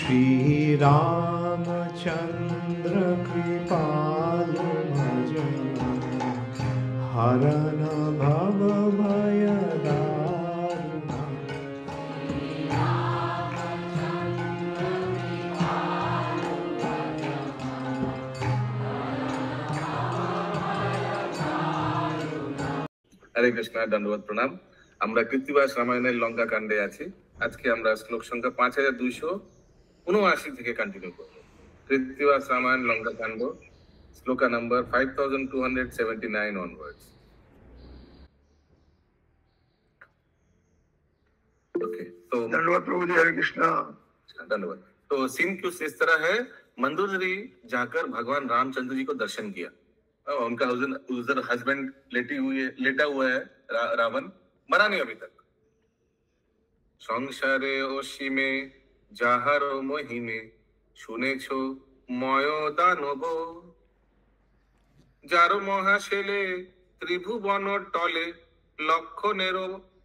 श्री रामचंद्र कृपालु भजन हरन भव भय दारुण। हरे कृष्णा दंडवत प्रणाम। আমরা কৃত্তিবাস রামায়ণের লঙ্কা কাণ্ডে আছি। আজকে আমরা শ্লোক সংখ্যা 5279 থেকে কন্টিনিউ করব। কৃত্তিবাস রামায়ণ লঙ্কা কাণ্ড শ্লোকা নাম্বার 5279 onwards। ओके, तो धन्यवाद प्रभु जी। हरे कृष्णा। धन्यवाद। तो सीन कुछ इस तरह है, मंदोदरी जाकर भगवान रामचंद्र जी को दर्शन किया। उनका उधर हस्बैंड लेटा हुआ है, रावण मरा नहीं अभी तक। সংসারে অসীমে যাহার মহিমে শুনেছ ময় দানব, যার মহাশেলে ত্রিভুবন টলে লক্ষণের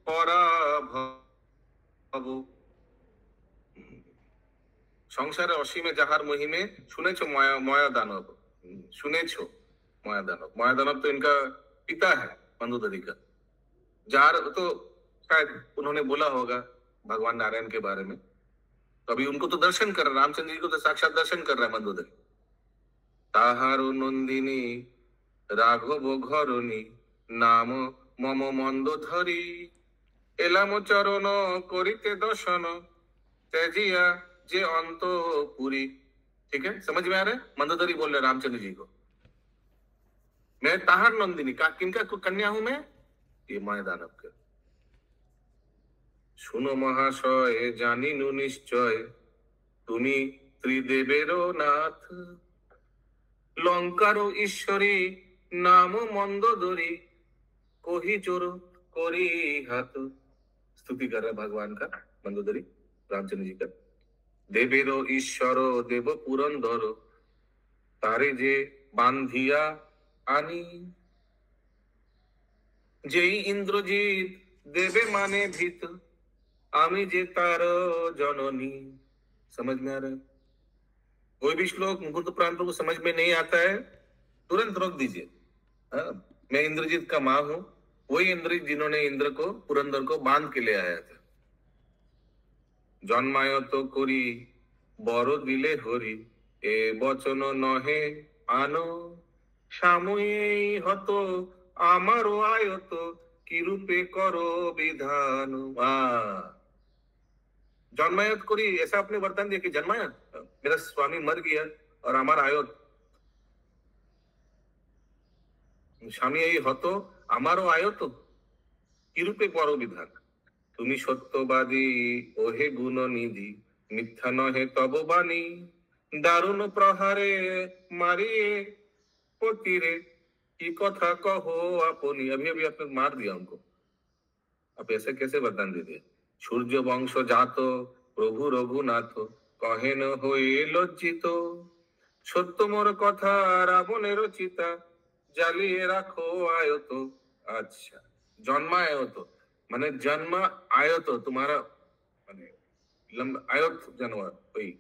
পরাভব। সংসারে অসীমে যাহার মহিমে শুনেছ ময়া দানব। শুনেছ मया दानव। मया दानव तो इनका पिता है मंदोदरी का। जार तो शायद उन्होंने बोला होगा भगवान नारायण के बारे में, तो अभी उनको तो दर्शन कर रहा है, रामचंद्र जी को तो साक्षात दर्शन कर रहा है मंदोदरी। ताहारो नंदिनी राघव घरणी नाम मम मंदोधरी, एलाम चरण करिते दर्शन तेजिया जे अंतपुरी। ठीक है, समझ में आ रहा है? मंदोदरी बोल रहे रामचंद्र जी को, मैं ताहार नंदिनी का किनका कन्या हूं मैं, ये मय दानव के। सुनो महाशय जानिनु निश्चय तुमी त्रिदेवेरो नाथ, लंकारो ईश्वरी नाम मंदोदरी कोही जोर कोरी हाथ। स्तुति कर रहे भगवान का मंदोदरी रामचंद्र जी का। देवेरो ईश्वर देव पुरंदर तारे जे बांधिया आनी, जेई इंद्रजीत देवे माने भीत आमी जे तार जननी। समझ में आ रहा है? कोई भी श्लोक मुकुंद प्रांतों को समझ में नहीं आता है तुरंत रोक दीजिए। मैं इंद्रजीत का माँ हूं, वही इंद्रजीत जिन्होंने इंद्र को पुरंदर को बांध के ले आया था। जन्माय तो कोरी बड़ दिले हरि ए बचन नहे आनो, সাময়ী হতো আমারও আয়ত কি রূপে করো বিধান। जन्मायत करी ऐसा अपने वर्तन दिया कि जन्मायत मेरा स्वामी मर गया और हमारा आयत स्वामी यही हतो আমারও আয়ত কি রূপে করো বিধান। তুমি সত্যবাদী ওহে গুণ নিধি মিথ্যা নহে তব বাণী, দারুণ প্রহারে মারিয়ে पोतीरे की कथा कहो अपनी। अभी अभी आपने मार दिया उनको, आप ऐसे कैसे वरदान दे दिए। सूर्य वंश जात प्रभु रघुनाथ कहे न होए लज्जित, सत्य मोर कथा रावणेर चिता জ্বালিয়ে রাখো आयत। अच्छा, जन्मायत माने जन्म आयत तुम्हारा माने आयत जानवर वही।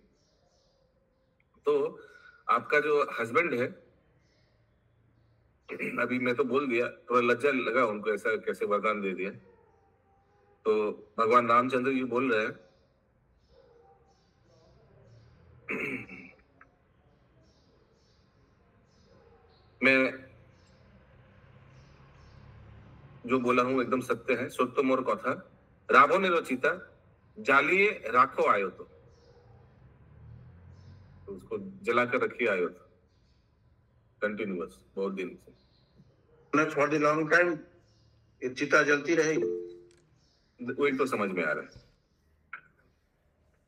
तो आपका जो हस्बैंड है, अभी मैं तो बोल दिया, थोड़ा लज्जा लगा उनको, ऐसा कैसे वरदान दे दिया। तो भगवान रामचंद्र जी बोल रहे हैं मैं जो बोला हूं एकदम सत्य है। सत्य मोर कथा रावणेर चिता जालिए राखो आयो, तो उसको जला कर रखिए आयो तो कंटिन्यूअस बहुत दिन से। फॉर द लॉन्ग टाइम ये चिता जलती रहेगी, वही तो समझ में आ रहा है।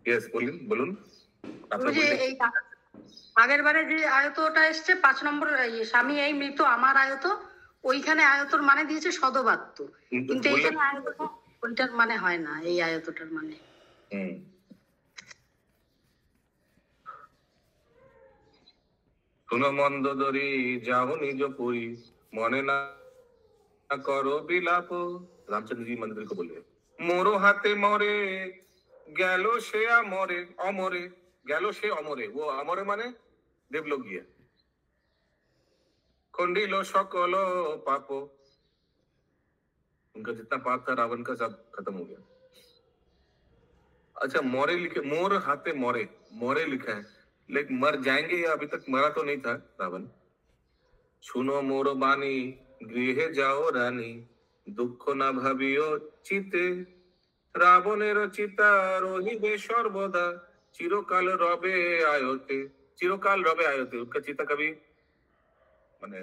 यस बोलून मुझे এই আগের বারে যে আয়তটা এসছে 5 নম্বর স্বামী এই মৃত আমার আয়ত, ওইখানে আয়তর মানে দিয়েছে সদবাত্য, কিন্তু এইখানে আয়তটা ওইটার মানে হয় না, এই আয়তটার মানে। শুনো মন্দোদরি যাও নিজ পুরী মনে না করো বিলাপ। रामचंद्र जी मंदिर को बोले मोरो हाथे मरे গেল সে আমরে অমরে গেল সে অমরে, ও অমরে মানে দেবলোক গিয়া। खंडिलो सकल पाप, उनका जितना पाप था रावण का सब खत्म हो गया। अच्छा, मोरे लिखे, मोर हाथे मोरे, मोरे लिखा है, लेकिन मर जाएंगे या अभी तक मरा तो नहीं था रावण। सुनो मोर बानी गृहे जाओ रानी, दुख ना भाबियो चिते, रावणेर चिता रहिबे सर्वदा, चिरकाल रबे आयोते, चिरकाल रबे आयोते, उसका चिता कभी माने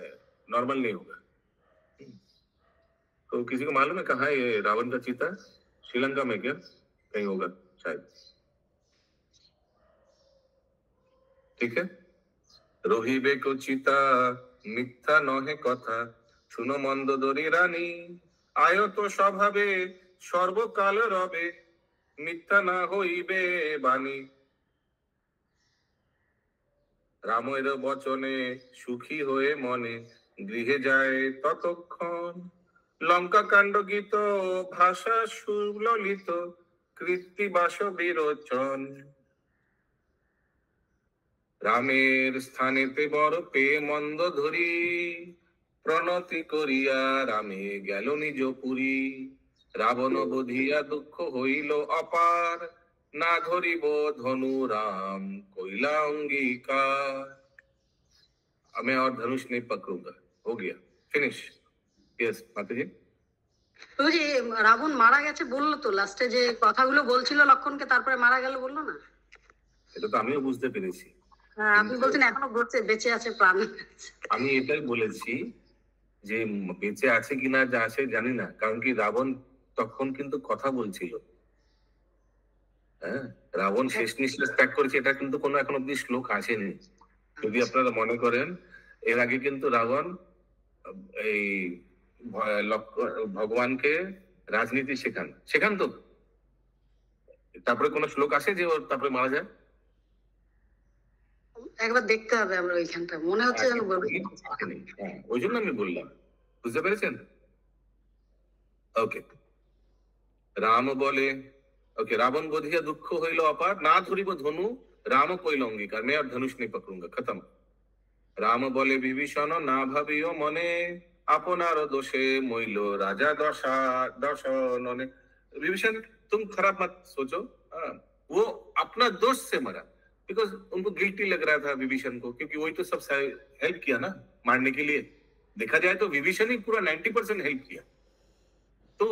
नॉर्मल नहीं होगा। तो किसी को मालूम है कहाँ है ये रावण का चिता? श्रीलंका में क्या कहीं होगा शायद। ठीक है, রহিবে কো চিতা মিথ্যা নহে কথা, শুনো মন্দোদরী রানী, আয়ত স্বভাবে সর্বকাল রবে, মিথ্যা না হইবে বাণী। রামের বচনে সুখী হয়ে মনে, গৃহে যায় ততক্ষণ, লঙ্কা কাণ্ড গীত ভাষা সুললিত, কৃত্তিবাস বিরোচন। রামের স্থানেতে বড় পেয়ে মন্দ ধরি, প্রণতি করিয়া রামে গেল নিজ পুরী, রাবণ বধিয়া দুঃখ হইল অপার, না ধরিব ধনু राम कोइला अंगीकार। मैं और धनुष नहीं पकड़ूंगा, हो गया, फिनिश। यस माता जी। তো যে রাবণ মারা গেছে বললো তো লাস্টে, যে কথাগুলো বলছিল লক্ষণকে, তারপরে মারা গেল বললো না? এটা তো আমিও বুঝতে পেরেছি। আপনি বলছেন এখনো বেঁচে আছে, প্রাণ। আমি এটাই বলেছি যে বেঁচে আছে কিনা যা আছে জানি না, কারণ কি রাবণ তখন কিন্তু কথা বলছিল। হ্যাঁ, রাবণ শেষ নিঃশ্বাস ত্যাগ করেছে, এটা কিন্তু কোনো এখন অব্দি শ্লোক আসেনি। যদি আপনারা মনে করেন, এর আগে কিন্তু রাবণ এই ভগবানকে রাজনীতি শেখান তো, তারপরে কোন শ্লোক আসে যে ওর তারপরে মারা যায়? একবার দেখতে হবে আমরা ওইখানটা, মনে হচ্ছে যেন ওই জন্য আমি বললাম, বুঝতে পেরেছেন? ওকে, রাম বলে, ओके, रावण बोधिया दुख হইল অপার, না ধরিব ধনু রাম কইল অঙ্গীকার, मैं और धनुष नहीं पकड़ूंगा, खत्म। রাম বলে বিভীষণ না ভাবিও মনে, আপনার দোষে মইল রাজা দশননে। विभीषण तुम खराब मत सोचो, वो अपना दोष से मरा, बिकॉज उनको गिल्टी लग रहा था विभीषण को, क्योंकि वही तो सब हेल्प किया ना मारने के लिए। देखा जाए तो विभीषण ही पूरा 90% हेल्प किया, तो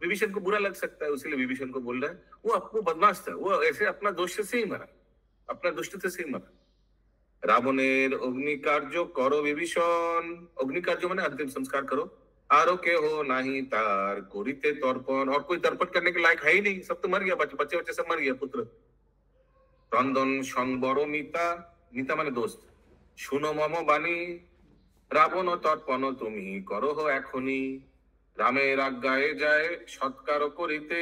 विभीषण को बुरा लग सकता है, इसलिए विभीषण को बोल रहा है वो बदमाश था, वो ऐसे अपना दोष से ही मरा, अपना दुष्टता से ही मरा। रावणेर अग्निकार्य करो विभीषण, अग्निकार्य माने अंतिम संस्कार करो, आरो के हो नहीं तार कोरिते तर्पण, और कोई तर्पण करने के लायक है ही नहीं, सब तो मर गया, बच्चे सब मर गया, पुत्र। क्रंदन संबर मिता, मिता माने दोस्त, सुनो मम बानी, रावण तर्पण तुमी करो हो एखनी, রামের আজ্ঞায় যায় সৎকার করিতে,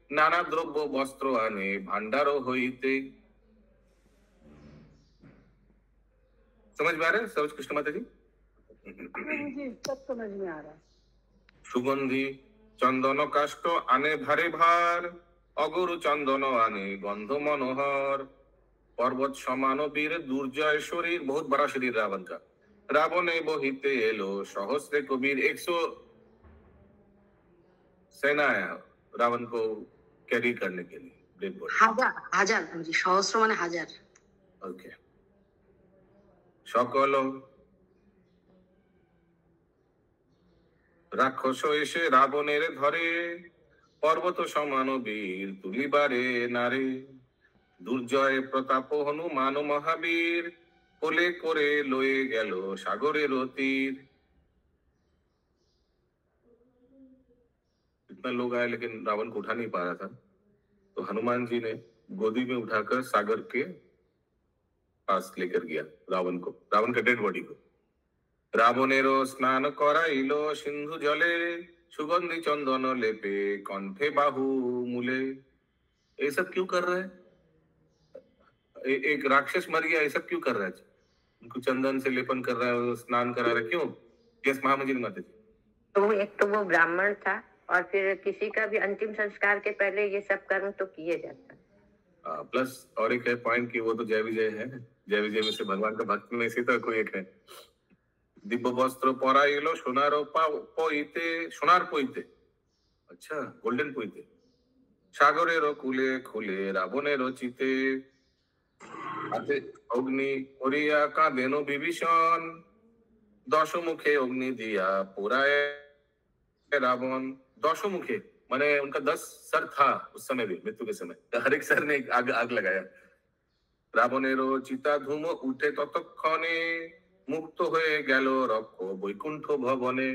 নানা দ্রব্য বস্ত্র আনে ভান্ডার হইতে। समझ में आ रहा है सर्वोच्च कृष्ण माता जी? सब समझ में आ रहा है। সুগন্ধি চন্দন কাষ্ঠ আনে ভারে ভার, অগরু চন্দন আনে গন্ধ মনোহর, पर्वत समान वीर दुर्जय शरीर, बहुत बड़ा शरीर रावण का, रावण बहिते एलो सहस्रे कबीर, 100 सेना आया रावण को कैरी करने के लिए, डेड बॉडी। हजार सहस्र माने हजार। ओके, सकल রাক্ষস এসে রাবণের ধরে, পর্বত সমান বীর তুলিবারে নারে, দুর্জয় প্রতাপ হনুমান মহাবীর, কোলে করে লয়ে গেল সাগরের তীর। इतना लोग आए लेकिन रावण को उठा नहीं पा रहा था, तो हनुमान जी ने गोदी में उठाकर सागर के पास लेकर गया रावण को, रावण का डेड बॉडी को। रावणेरो स्नान कराइलो सिंधु जले, सुगंधि चंदन लेपे कंठे बाहु मूले। ये सब क्यों कर रहा है? एक राक्षस मर गया, ये सब क्यों कर रहा है? उनको चंदन से लेपन कर रहा है, स्नान करा रहा है, क्यों? यस महामंत्री माता जी। तो एक तो वो ब्राह्मण था, और फिर किसी का भी अंतिम संस्कार के पहले ये सब कर्म तो किए जाता। प्लस और एक है पॉइंट कि वो तो जय विजय है, जय विजय में से भगवान का भक्त में से तो कोई एक है। दिव्य वस्त्र पराइलो সোনার পইতে, अच्छा गोल्डन পইতে, সাগরের কুলে খুলে রাবণের চিতে, হাতে অগ্নি করিয়া কাঁদেন বিভীষণ, দশমুখে অগ্নি দিয়া পোড়ায় रावण। दशमुखे माने उनका 10 सर था उस समय भी, मृत्यु के समय हर एक सर ने आग आग लगाया। রাবণেরও চিতা ধূম উঠে ততক্ষণে, মুক্ত হয়ে গেল রক্ষ বৈকুণ্ঠ ভবনে।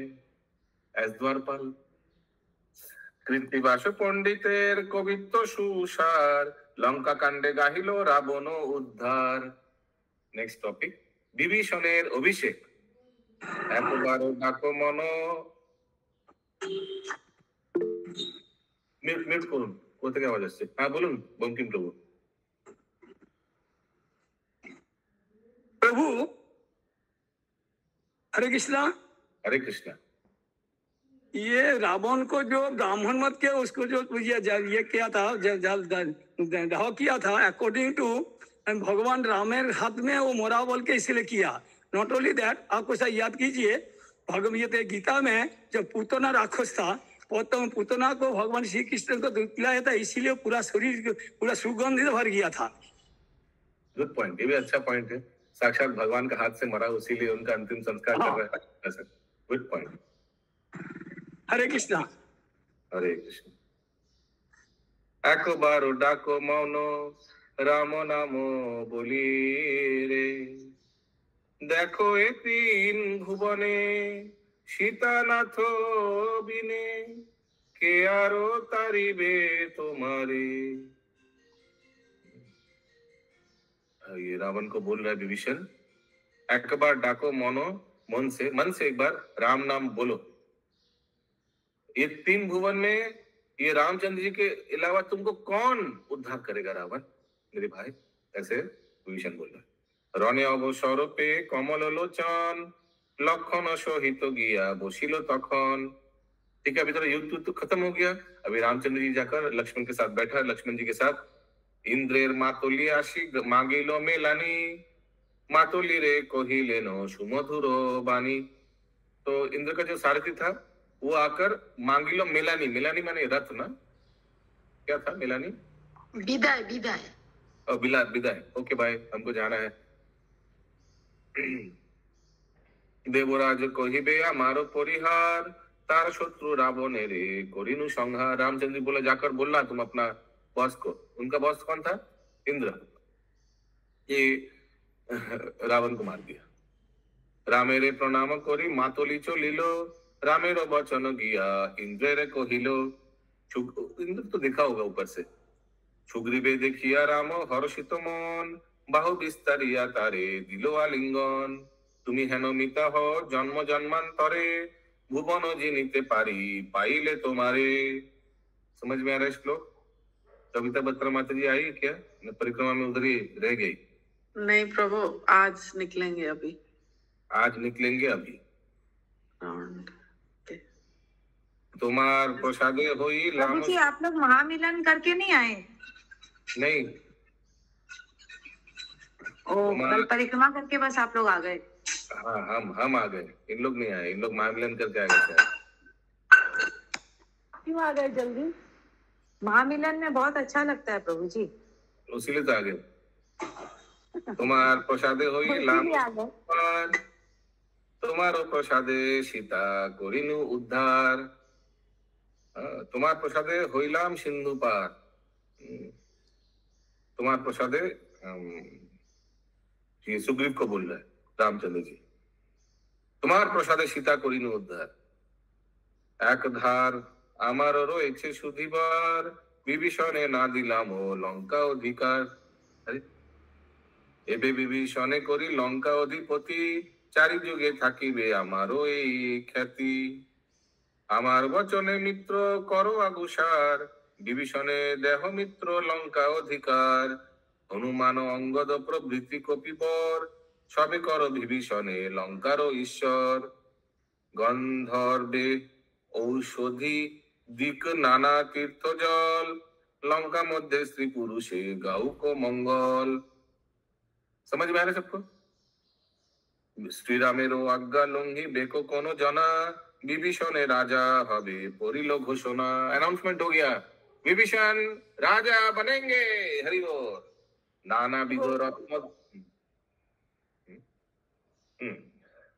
এস দ্বারপাল। কৃত্তিবাস পণ্ডিতের কবিত্ব সুসার, লঙ্কা কাণ্ডে গাহিল রাবণ উদ্ধার। নেক্সট টপিক, বিভীষণের অভিষেক। একবার ডাকো মন, মিউট করুন, কোথা থেকে আওয়াজ আসছে? হ্যাঁ বলুন বঙ্কিমপ্রভু। प्रभु हरे कृष्णा। हरे कृष्णा। ये रावण को जो ब्राह्मण मत के उसको जो ये किया था, दाह किया था, अकॉर्डिंग टू भगवान रामेर हाथ में वो मोरा बोल के इसलिए किया। नॉट ओनली दैट, आपको शायद याद कीजिए भगवत गीता में जब पूतना राक्षस था, पूतना को भगवान श्री कृष्ण को दूध पिलाया था, इसीलिए पूरा शरीर पूरा सुगंधित भर गया था। गुड पॉइंट, ये भी अच्छा पॉइंट है। साक्षात भगवान का हाथ से मरा, इसीलिए उनका अंतिम संस्कार कर रहा है। Good point. हरे कृष्णा। हरे कृष्ण। একবার ডাকো মন, রাম নাম বলি রে, দেখো এ তিন ভুবনে, সীতানাথ বিনে, কে আরো তারিবে তোমারে। ये रावण को बोल रहा है विभीषण, एक बार डाको मनो, मन से एक बार राम नाम बोलो। ये तीन भुवन में ये रामचंद्र जी के अलावा तुमको कौन उद्धार करेगा रावण, मेरे भाई। ऐसे विभीषण बोल रहा है। रणे अवसर पे कमल लोचन, लक्षण सहित गिया बसिलो तखन। ठीक है, अभी तो युद्ध तो खत्म हो गया, अभी रामचंद्र जी जाकर लक्ष्मण के साथ बैठा, लक्ष्मण जी के साथ। इंद्रेर मातुली आशी मांगिल मेलानी, मातुली रे कहिलेन सुमधुर बानी। तो इंद्र का जो सारथी था वो आकर मांगिलो मेलानी, मेलानी माने रथ ना, क्या था मेलानी? विदाई विदाई विदाई। ओके भाई, हमको जाना है। देवराज कहिबे आमारो परिहार, तार शत्रु रावणे रे करिनु संहार। रामचंद्र जी बोला, जाकर बोलना तुम अपना बॉस को। उनका बॉस कौन था? इंद्र। ये रावण को मार दिया। रामेरे प्रणाम करी मातली चलिलो, रामेर वचन गिया इंद्रेरे कहिलो। इंद्र तो देखा होगा ऊपर से। सुग्रीवे देखिया राम हर्षित मन, बाहु विस्तारिया तारे दिलो आलिंगन। तुमी हेन मिता हो जन्म जन्मांतरे, भुवन जिनिते पारी पाइले तुम्हारे। समझ में आ रहा है श्लोक? कविता बत्रा माता जी आई क्या? परिक्रमा में उधर ही रह गई? नहीं प्रभु, आज निकलेंगे अभी। आज निकलेंगे अभी। राउंड तुम्हार प्रसादे होई प्रभु जी, आप लोग महामिलन करके नहीं आए? नहीं, कल परिक्रमा करके बस आप लोग आ गए? हाँ, हम आ गए, इन लोग नहीं आए। इन लोग महामिलन करके आ गए। क्यों आ गए जल्दी? महामिलन में बहुत अच्छा लगता है प्रभु जी, उसीलिए तो आ गए। तुम्हार प्रसादे होई लाम, तुम्हारो प्रसादे सीता करिनु उद्धार। तुम्हार प्रसादे होइलाम सिंधु पार। तुम्हार प्रसादे, ये सुग्रीव को बोल रहा है रामचंद्र जी। तुम्हार प्रसादे सीता करिनु उद्धार। एक धार আমার রয়েছে সুধিবার, বিভীষণে না দিলাম ও লঙ্কা অধিকার। এবে বিভীষণে করি লঙ্কা অধিপতি, চারি যুগে থাকিবে আমারও এই খ্যাতি। আমার বচনে মিত্র করো আগুসার, বিভীষণে দেহ মিত্র লঙ্কা অধিকার। হনুমান অঙ্গদ প্রভৃতি কপিবর, সবে করো বিভীষণে লঙ্কার ঈশ্বর। গন্ধর্বে ঔষধি দিক নানা তীর্থ জল, लंका मध्य स्त्री पुरुषे गाऊ को मंगल। समझ में आ रहा है सबको? श्री रामेरो आज्ञा लंघी बेको कोनो जना, विभीषणे राजा हबे परिलो घोषणा। अनाउंसमेंट हो गया, विभीषण राजा बनेंगे। हरि बोल। नानाविध रत्न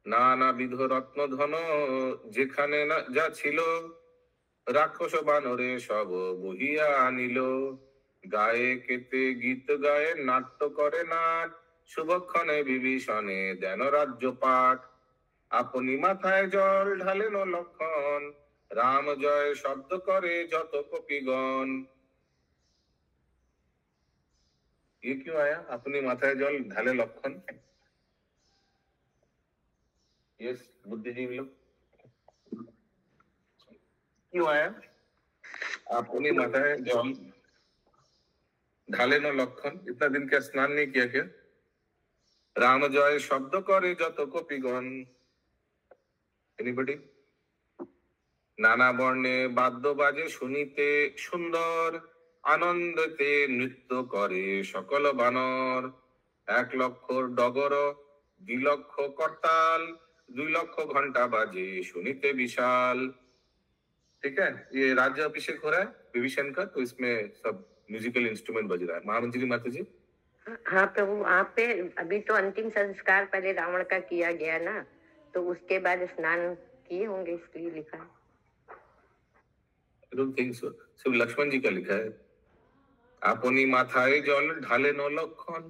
नानाविध रत्न धन जेखाने ना जा छिलो, राक्षस बानरे सब বহিয়া আনিল। গায়ে কেতে গীত গায়ে নাট্য করে নাট, শুভক্ষণে বিভীষণে দেন রাজ্য পাঠ। আপনি মাথায় জল ঢালেন লক্ষণ, রাম জয় শব্দ করে যত কপিগণ। ये क्यों आया? अपनी माथाয় জল ঢালে লক্ষণ। यस बुद्धिजीवी लोग, क्यों आया? अपनी माथाয় जल ढाले न लक्षण। इतना दिन क्या स्नान नहीं किया क्या? राम जय शब्द करे যত কপিগণ। এনিবডি? নানা বর্ণে বাদ্য বাজে শুনিতে সুন্দর, আনন্দেতে নৃত্য করে সকল বানর। 1 লক্ষ ডগর 2 লক্ষ করতাল, 2 লক্ষ ঘंटा बाजे सुनीते विशाल। ठीक है, ये राज्य अभिषेक हो रहा है विभीषण का, तो इसमें सब म्यूजिकल इंस्ट्रूमेंट बज रहा है। महामंत्री माता जी। हाँ प्रभु, वहाँ पे अभी तो अंतिम संस्कार पहले रावण का किया गया ना, तो उसके बाद स्नान किए होंगे, इसलिए लिखा है। I don't think so. सिर्फ लक्ष्मण जी का लिखा है, আপনি মাথায় জল ঢালে ন লক্ষণ।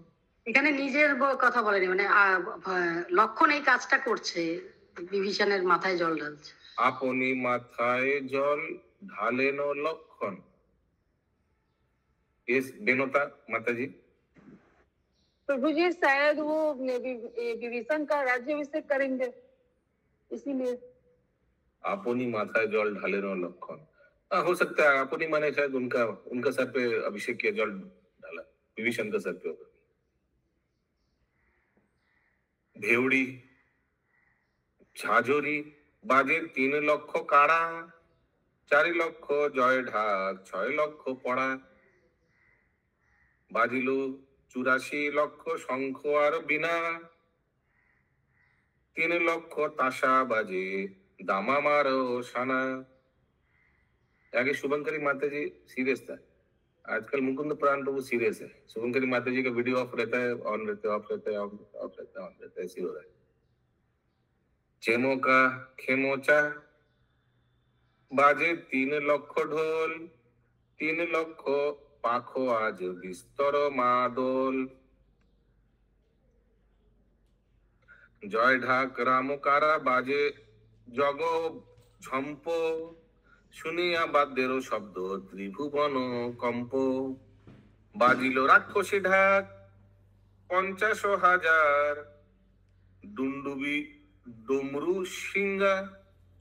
এখানে নিজের কথা বলেনি, মানে লক্ষণ এই কাজটা করছে, বিভীষণের মাথায় জল ঢালছে। আপনি মাথায় জল ঢালে ন লক্ষণ। यस बेनोता माता जी। प्रभु जी शायद वो विभीषण का राज्याभिषेक करेंगे, इसीलिए। अपनी माथाয় জল ঢালে ন লক্ষণ, हो सकता है अपनी माने शायद उनका सर पे अभिषेक किया, जल डाला विभीषण का सर पे होगा। भेवड़ी ঝাঁঝরি বাজে 3 লক্ষ কাড়া, 4 লক্ষ জয় ঢাক 6 লক্ষ পড়া। বাজিল 84 লক্ষ শঙ্খ আর বিনা, 3 লক্ষ তাসা বাজে দামা মারো সানা। आगे शुभंकरी माता जी सीरियस था, आजकल मुकुंद पुराण प्रभु सीरियस है। शुभंकरी माता जी का वीडियो ऑफ रहता है, ऑन रहता है, ऑफ रहता है, ऑफ रहता है, ऑन रहता है, ऐसे हो रहा है। चेमो का खेमोचा बाजे 3 লক্ষ ঢোল, 3 লক্ষ পাখো আজ বিস্তর মাদল। জয় ঢাক রামকারা বাজে জগ ঝম্প, শুনিয়া বাদ্যেরও শব্দ ত্রিভুবন কম্প। বাজিল রাক্ষসী ঢাক 50,000, ডুন্ডুবি ডমরু সিংহা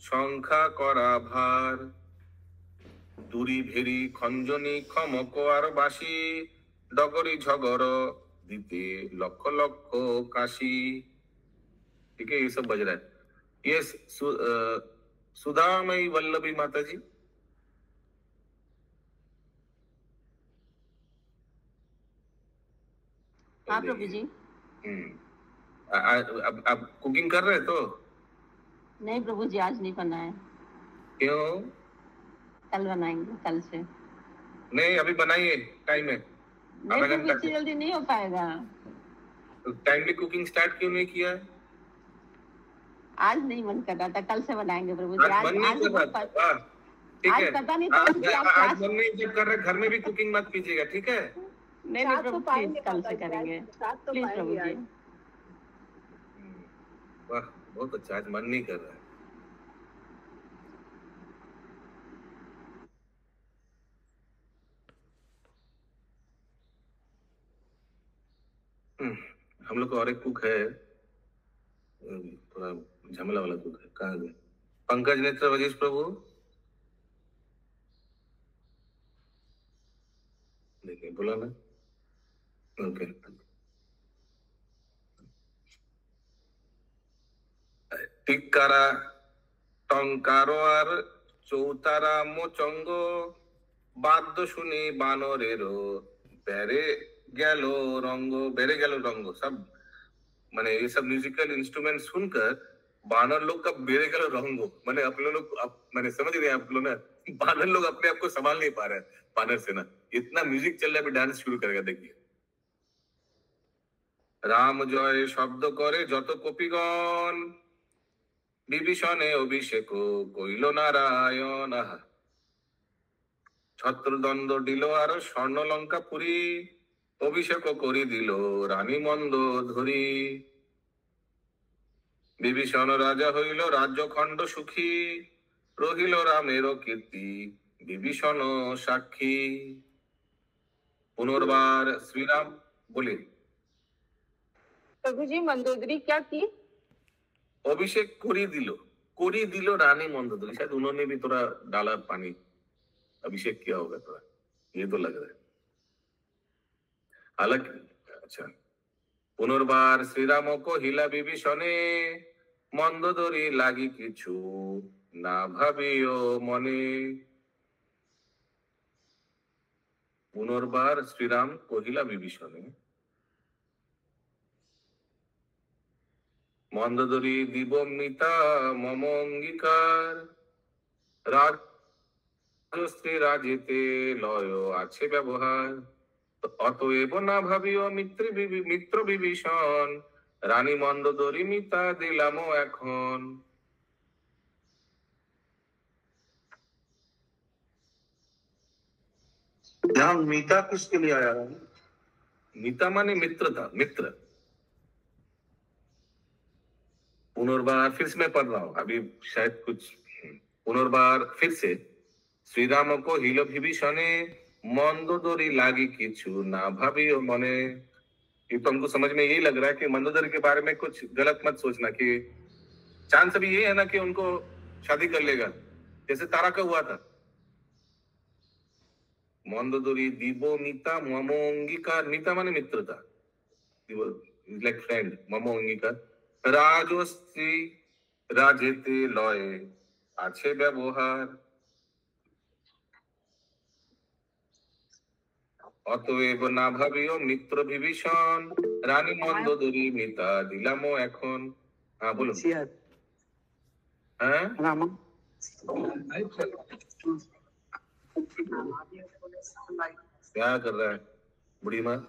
সংখ্যা করা ভার। তুরি ভেরি খঞ্জনি খমক আর বাসি, ডগরি ঝগর দিতে লক্ষ লক্ষ কাশি। ठीक है, ये सब बज रहा है। ये सुधामयी वल्लभी माता जी। हाँ प्रभु जी। अब कुकिंग कर रहे तो? नहीं प्रभु जी, आज नहीं बनाए। क्यों? कल बनाएंगे, कल से। नहीं अभी बनाइए, टाइम है। नहीं प्रभु जी, जल्दी नहीं हो पाएगा। टाइमली कुकिंग स्टार्ट क्यों नहीं किया? आज नहीं मन कर रहा था, कल से बनाएंगे प्रभु जी। आज मन नहीं कर रहा था, ठीक है। पता नहीं आज मन नहीं जब कर रहे, घर में भी कुकिंग मत कीजिएगा, ठीक है? नहीं नहीं प्रभु, प्लीज कल से करेंगे, प्लीज प्रभु जी। वाह बहुत अच्छा, आज मन नहीं कर रहा है। हम लोग का और एक कुक है, थोड़ा झमेला वाला कुक है, कहाँ गए? पंकज नेत्र वजीश प्रभु, देखिए बोला ना, ओके। টিক্কারা টঙ্কারো আর চৌতারা মোচঙ্গ, বাদ্য শুনি বানরেরও বেড়ে बेड़े गैलो रंग सब माने ये सब म्यूजिकल इंस्ट्रूमेंट सुनकर बानर लोग का बेड़े गैलो रंगो माने अपने लोग माने समझ रहे हैं आप लोग ना बानर लोग अपने आप को संभाल नहीं पा रहे हैं बानर से ना इतना म्यूजिक चल रहा है डांस शुरू करेगा देखिए राम जय शब्द करे যত কপিগণ বিভীষণে অভিষেক কইল নারায়ণ আহা ছত্রদণ্ড দিল আর স্বর্ণলঙ্কা পুরী অভিষেক করি দিল রানী মন্দ ধরি বিভীষণ রাজা হইল রাজ্যখণ্ড সুখী রহিল রামের কীর্তি বিভীষণ সাক্ষী পুনর্বার শ্রীরাম বলে प्रभु जी मंदोदरी क्या की? अभिषेक कोरी दिलो रानी मंदोदरी शायद उन्होंने भी थोड़ा डाला पानी अभिषेक किया होगा थोड़ा ये तो लग रहा है अलग अच्छा पुनर्बार श्रीराम को हिला विभीषणे मंदोदरी लागी किछु ना भाबियो मने पुनर्बार श्रीराम को हिला विभीषणे মন্দোদরি দিব মিতা মম অঙ্গীকার রাজশ্রী রাজেতে লয় আছে ব্যবহার অতএব না ভাবিও মিত্র বিভীষণ রানী মন্দোদরি মিতা দিলাম এখন यहाँ मीता किसके लिए आया है? मिता माने मित्रता मित्र पुनर्बार फिर से मैं पढ़ रहा हूँ अभी शायद कुछ पुनर्बार फिर से श्रीराम को हिल विभीषणे मंदोदरी लागी किछु ना भाबियो मने ये तो हमको समझ में यही लग रहा है कि मंदोदरी के बारे में कुछ गलत मत सोचना कि चांस अभी ये है ना कि उनको शादी कर लेगा जैसे तारा का हुआ था मंदोदरी दीबो मिता ममो अंगीकार मिता माने मित्रता लाइक फ्रेंड ममो अंगीकार রাজশ্রী রাজেতে লয়ে আছে ব্যবহার অতএব না ভাবিও মিত্র বিভীষণ রানী মন্দোদরি মিতা দিলামো এখন হ্যাঁ বলুন হ্যাঁ क्या कर रहा है बुढ़ी माँ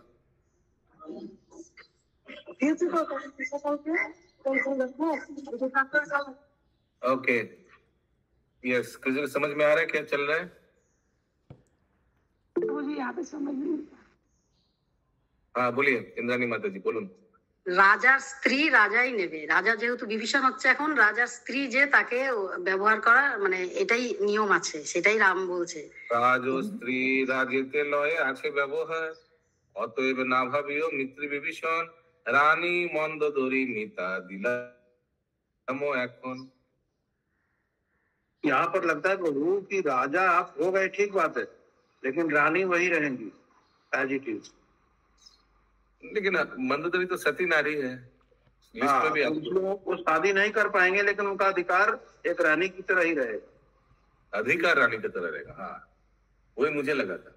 ओके यस किसी को समझ में आ रहा है क्या चल रहा है मुझे यहाँ पे समझ नहीं। हाँ बोलिए इंद्राणी माता जी बोलুন রাজার স্ত্রী রাজাই নেবে রাজা যেহেতু বিভীষণ হচ্ছে এখন রাজার স্ত্রী যে তাকে ব্যবহার করা মানে এটাই নিয়ম আছে সেটাই রাম বলছে রাজ স্ত্রী রাজেতে লয়ে আছে ব্যবহার অতএব না ভাবিও মিত্র বিভীষণ রানী মন্দোদরি মিতা দিলামো এখন यहाँ पर लगता है प्रभु कि राजा आप हो गए ठीक बात है लेकिन रानी वही रहेंगी एज इट इज लेकिन मंदोदरी तो सती नारी है लिस्ट पे भी वो शादी नहीं कर पाएंगे लेकिन उनका अधिकार एक रानी की तरह ही रहेगा अधिकार रानी की तरह रहेगा हाँ वही मुझे लगा था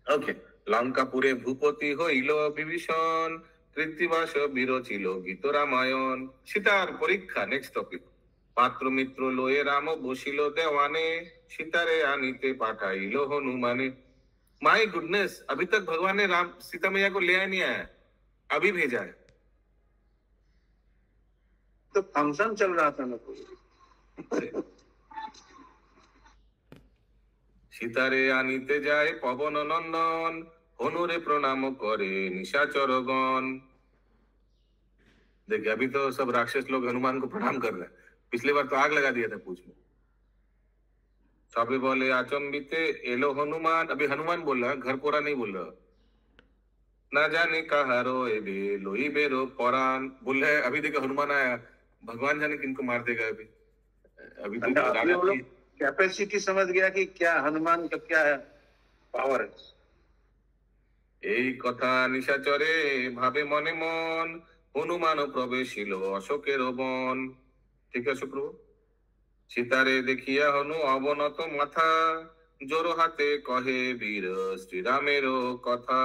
ओके লঙ্কাপুরে ভূপতি হইল বিভীষণ কৃত্তিবাস বিরচিল গীত রামায়ণ সীতার পরীক্ষা নেক্সট টপিক পাত্র মিত্র লয়ে রাম বসিল দেওয়ানে সীতারে আনিতে পাঠাইল হনুমানে माय गुडनेस अभी तक भगवान ने राम सीता मैया को ले आया नहीं आया अभी भेजा है तो फंक्शन चल रहा था ना सीतारे आनीते जाए पवन नंदन हनुरे प्रणाम करे निशाचरगण देखिए अभी तो सब राक्षस लोग हनुमान को प्रणाम कर रहे हैं पिछली बार तो आग लगा दिया था पूछ में सबे बोले आचंबिते एलो हनुमान अभी हनुमान बोल रहा घर कोरा नहीं बोल रहा ना जाने कहारो एबे लोई बेरो परान बोल रहे अभी देखो हनुमान आया भगवान जाने किनको मार देगा अभी तो कैपेसिटी समझ गया कि क्या हनुमान का क्या है पावर है এই কথা নিশাচরে ভাবে মনে মন हनुमान प्रवेशिल अशोकेर बन ठीक है सुप्रभु সীতারে দেখিয়া হনু অবনত মাথা, জোর হাতে কহে বীর শ্রীরামেরও কথা।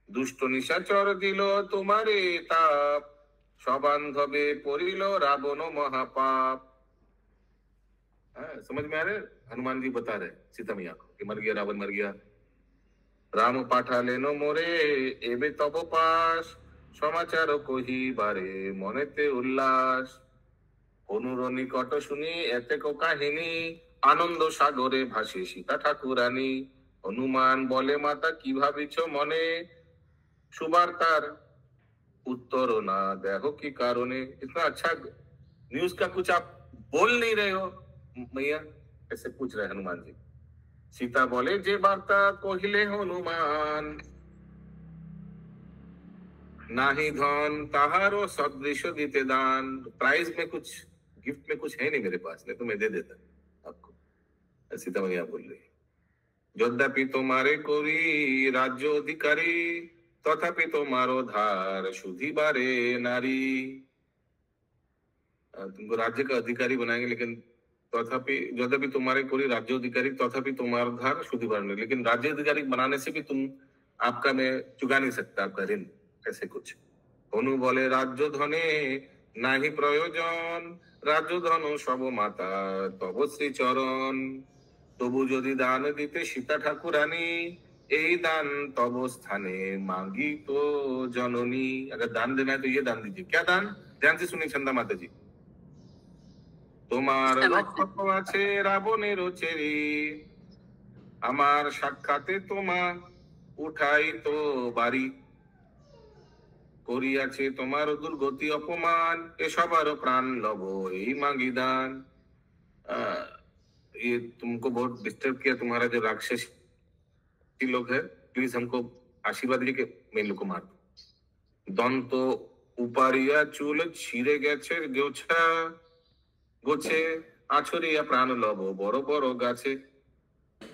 দুষ্ট নিশাচর দিল তোমারে তাপ, সবান্ধবে পড়িল रावण महापाप। समझ में आ रहे? हनुमान जी बता रहे सीता मैया को कि मर गया रावण, मर गया। राम पाठा लेनो मोरे एबे तब पास, समाचार कही बारे मनेते उल्लास। অনুর নিকট শুনি এতেক কাহিনী, আনন্দ সাগরে ভাসে সীতা ঠাকুরানী। হনুমান বলে মাতা কি ভাবিছ মনে, सुबारतार उत्तर ना देखो की कारोने। इतना अच्छा न्यूज का कुछ आप बोल नहीं रहे हो मैया, ऐसे पूछ रहे हनुमान जी। सीता बोले जे वार्ता कहिले हनुमान, नाही धन ताहारो सदृश दीते दान। प्राइज में कुछ गिफ्ट में कुछ है नहीं मेरे पास, नहीं तो मैं दे देता आपको। सीता मैया बोल रही यद्यपि तुम्हारे कोरी राज्य अधिकारी, तथापि तुम्हारो धार शुधिबारे नारी। तुमको राज्य का अधिकारी बनाएंगे, लेकिन तथापि यद्यपि तुम्हारे कोई राज्य अधिकारी तथापि तुम्हारा धार शुधिबारे नारी। लेकिन राज्य अधिकारी बनाने से भी तुम आपका मैं चुका नहीं सकता आपका ऋण, ऐसे कुछ। हनु बोले राज्य धने नाही प्रयोजन, राज्य धन सब माता तब श्री चरण। तबु यदि दान दीते सीता ठाकुरानी, এই दान तब स्थाने मांगी तो जननी। अगर दान देना है तो ये दान दीजिए। क्या दान? ध्यान से सुनिए चंदा माता जी। তোমার রক্ষক আছে রাবণের চেরি, আমার সাক্ষাতে তোমা উঠাই তো বাড়ি। করিয়াছে তোমার দুর্গতি অপমান, এসবার প্রাণ লব এই মাগি দান। ये तुमको बहुत डिस्टर्ब किया तुम्हारा जो राक्षस लोग है, प्लीज हमको आशीर्वाद दिए कि मैं इन लोग को मार दूं। दंत उपारिया चूल छिरे गेছে গোছা, গোছে আছরিয়া প্রাণ লব বড় বড় গাছে।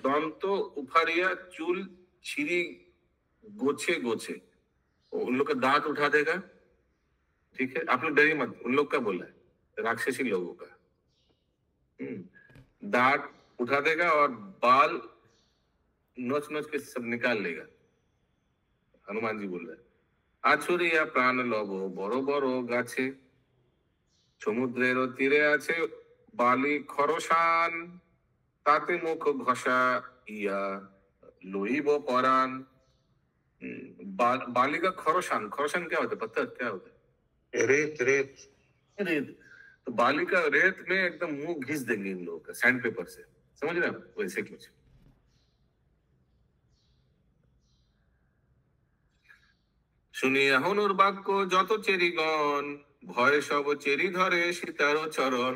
दंत उपारिया चूल छिरी गोछे गोछे, उन लोग का दांत उठा देगा। ठीक है, आप लोग डरिए मत, उन लोग का बोला है, राक्षसी लोगों का। दांत उठा देगा और बाल नोच नोच के सब निकाल लेगा। हनुमान जी बोल रहे আছরিয়া প্রাণ লব বড় বড় গাছে। সমুদ্রের তীরে আছে বালি খরসান, তাতে মুখ ঘষা ইয়া লইব পরাণ। बाली का खरोशान, खरोशान क्या होता है? पत्थर क्या होता है? रेत रेत रेत। तो बाली का रेत में एकदम मुंह घिस देंगे इन लोगों का सैंड पेपर से, समझ रहे हैं? वैसे कुछ। শুনিয়া হনুর বাক্য যত চেরিগণ, ভয়ে সব চেরি ধরে সীতার চরণ।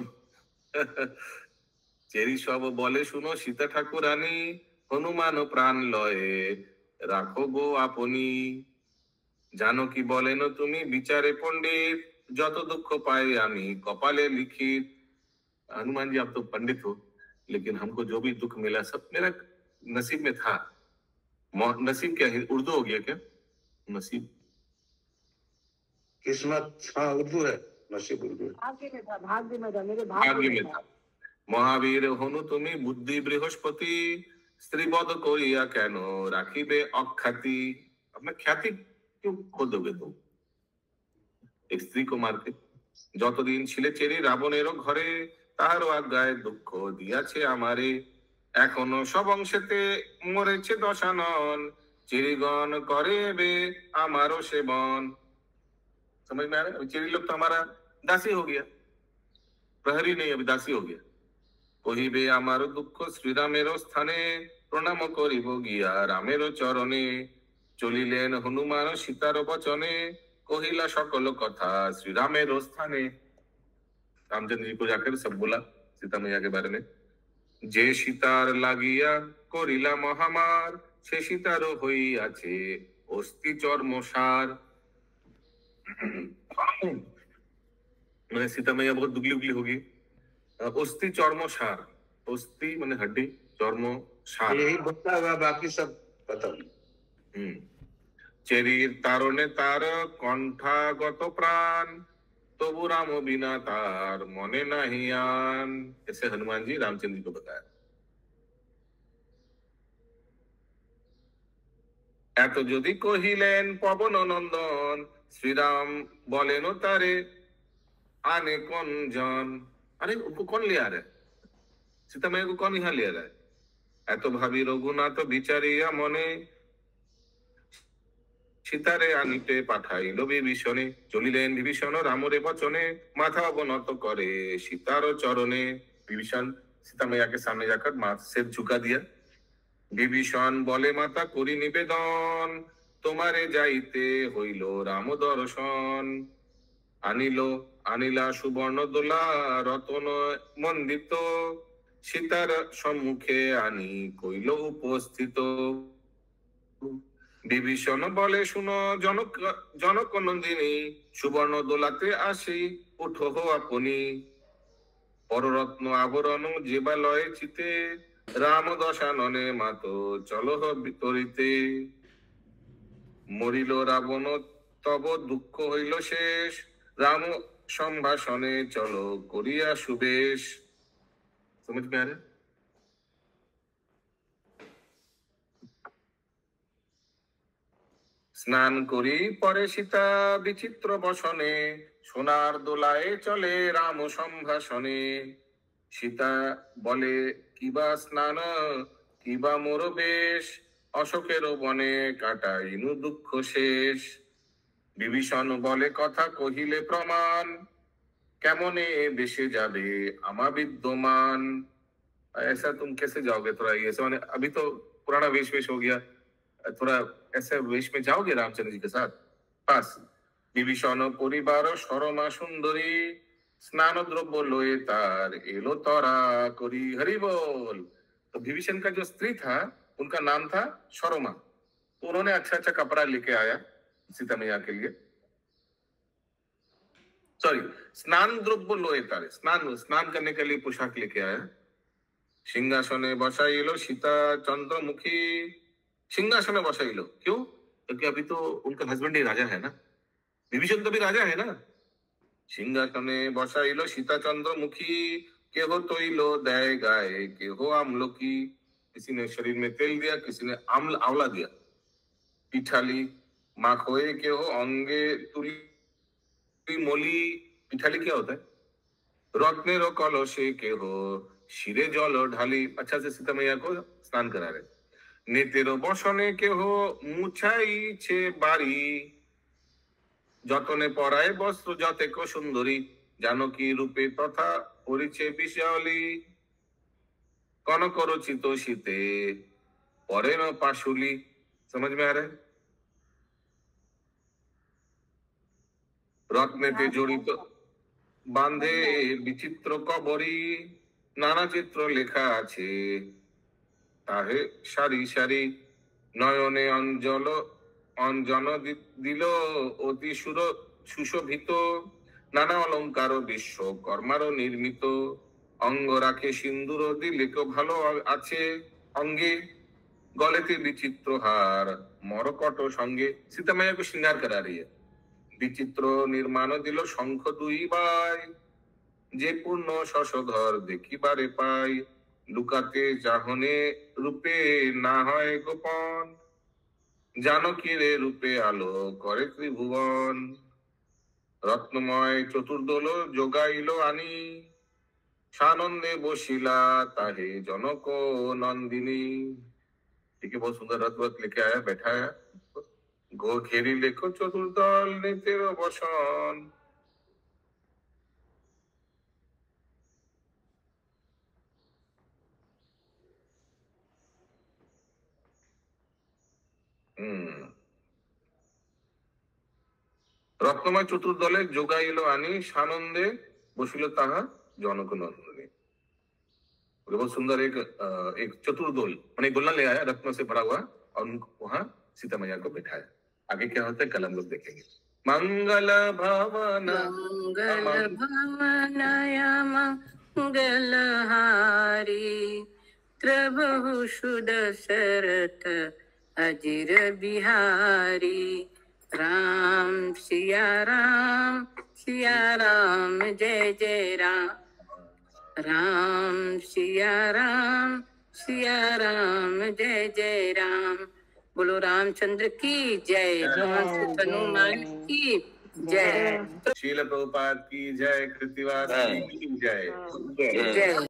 চেরি সব বলে শুনো সীতা ঠাকুরানী, হনুমান প্রাণ লয়ে রাখো গো আপনি। জানো কি বলেন তুমি বিচারে পণ্ডিত, যত দুঃখ পাই আমি কপালে লিখিत। हनुमान जी आप तो पंडित हो, लेकिन हमको जो भी दुख मिला सब मेरा नसीब में था। नसीब क्या है? उर्दू हो गया क्या नसीब? किस्मत, हाँ उर्दू है, नसीब उर्दू है। भाग्य में था, भाग्य में था, मेरे भाग्य भाग्य में था। মহাবীর হনু তুমি বুদ্ধি বৃহস্পতি, স্ত্রীবধ করিয়া কেন রাখিবে অখ্যাতি। अपना ख्याति क्यों खो दोगे तुम एक स्त्री को मार के? যতদিন ছিলে চেরি রাবণেরও ঘরে, তাহারও আজ্ঞায় দুঃখ দিয়াছে আমারে। এখনো সব অংশেতে মরেছে দশানন, চেরিগণ করে বে আমারও সেবন। समझ में आ रहा है? चेरी लोग तो हमारा दासी हो गया, प्रहरी नहीं अभी दासी हो गया। কহিবে আমার দুঃখ শ্রীরামেরও স্থানে, প্রণাম করিব গিয়া রামেরও চরণে। চলিলেন হনুমান সীতার বচনে, কহিলা সকল কথা শ্রীরামেরও স্থানে। रामचंद्र जी को जाकर सब बोला सीता मैया के बारे में। যে সীতার লাগিয়া করিলা মহামার, সে সীতারও হইয়াছে অস্থি চর্মসার। मैंने सीता मैया बहुत दुगली उगली होगी। অস্থি চর্মসার, অস্থি মানে हड्डी, চর্ম সার यही बोलता हुआ बाकी सब खत्म। চেরির তারণে তার কণ্ঠাগত প্রাণ, तबु राम बिना तार मने नहीं आन। ऐसे हनुमान जी रामचंद्र जी को बताया। এত যদি কহিলেন পবন নন্দন, শ্রীরাম বলেন তারে आने कौन जान। अरे उनको कौन ले आ रहा है, सीता मैया को कौन यहाँ ले आ रहा है। এত ভাবি রঘুনাথ বিচারিয়া মনে, সীতারে আনিতে পাঠাইল বিভীষণে। চলিলেন বিভীষণ রামরে বচনে, माथा अवনত करे सीतार चरणे। विभीषण सीता मैया के सामने जाकर सिर झुका दिया। বিভীষণ বলে মাতা করি নিবেদন, তোমারে যাইতে হইল রাম দর্শন। আনিলা সুবর্ণ দোলা রতন মন্ডিত, সীতার সম্মুখে আনি কইল উপস্থিত। বিভীষণ বলে শুনো জনক নন্দিনী, সুবর্ণ দোলাতে আসি উঠো আপনি। পররত্ন আবরণ যেবালয়ে চিতে, রাম দশাননে মাত চলো বিতরিতে। মরিল রাবণ তব দুঃখ হইল শেষ, রাম সম্ভাষণে চলো করিয়া সুবেশ। समझ में आ रहा है? স্নান করি পরে সীতা বিচিত্র বসনে, সোনার দোলায় চলে রাম সম্ভাষণে। সীতা বলে কিবা স্নান কিবা মোর বেশ, অশোকের বনে কাটাইনু দুঃখ শেষ। বিভীষণ বলে কথা কহিলে প্রমাণ, কেমনে বেশে যাবে আমা विद्यमान। ऐसा तुम कैसे जाओगे, थोड़ा ये ऐसे अभी तो पुराना वेश हो गया, थोड़ा ऐसे वेश में जाओगे रामचंद्र जी के साथ पास। বিভীষণ পরিবার শরমা সুন্দরী, स्नान द्रव्य लोए तार एलो तोरा करी। हरि बोल। तो विभीषण का जो स्त्री था उनका नाम था शरमा, तो उन्होंने अच्छा अच्छा कपड़ा लेके आया सीता मैया के लिए। सॉरी, स्नान द्रव्य लोए तारे, स्नान करने के लिए पोशाक लेके आया। सिंहासने बसाइलो सीता चंद्रमुखी, सिंहासने बसाइलो क्यों, क्योंकि अभी तो उनका हस्बैंड ही राजा है ना, विभीषण तो भी राजा है ना। सिंहासने बसाइलो सीता चंद्रमुखी, केहो तैलो दय गाय केहो आमलकी। किसी ने शरीर में तेल दिया, किसी ने आंवला दिया। पिठाली माखोए केहो अंगे तुली मोली। पिठाली क्या होता है, रत्नेर कलशे केहो शिरे जल ढाली। अच्छा से सीता मैया को स्नान करा रहे। नेतेर बसने केहो मुछाइछे बारी, যতনে পরায় বস্ত্র যতেক সুন্দরী। জানকী রূপে তথা পরিচে বিশালী, কনক রচিত শীতে পরেন পাশুলি। समझ में आ रहा है? রত্নেতে জড়িত বাঁধে বিচিত্র কবরী, নানা চিত্র লেখা আছে তাহে সারি সারি। নয়নে অঞ্জন দিল অতি সুশোভিত, নানা অলঙ্কার বিশ্বকর্মার নির্মিত। অঙ্গ রাখে সিন্দুর দিলে ভালো আছে অঙ্গে, গলেতে বিচিত্র হার মরকট সঙ্গে। सीता मैया को श्रृंगार करा रही है। বিচিত্র নির্মাণ দিল শঙ্খ দুই বাই, যে পূর্ণ শশধর দেখিবারে পাই। লুকাতে চাহনে রূপে না হয় গোপন, জানকীরে রূপে আলো করে ত্রিভুবন। রত্নময় চতুর্দল যোগাইল আনি, সানন্দে বসিলা তাহে জনক নন্দিনী। ठीक है, बहुत सुंदर रथ लेके आया, बैठाया। गो घेरी लेखो चतुर्दल नेतेर बसन। রত্নময় চতুর্দলে যোগাইল আনি, সানন্দে বসিল তাহা জনক নন্দিনী। बहुत सुंदर एक चतुर्दोल मैंने गोला ले आया रत्नों से भरा हुआ, और वहां सीता मैया को बिठाया। आगे क्या होता है कल हम लोग देखेंगे। मंगल भवन मंगलहारी, प्रभु सुदशरथ अजिर बिहारी। राम सिया राम जय जय राम। राम सिया राम जय जय राम। बोलो रामचंद्र की जय। हनुमान की जय। शील प्रभुपाद की जय। कृतिवास की जय। जय।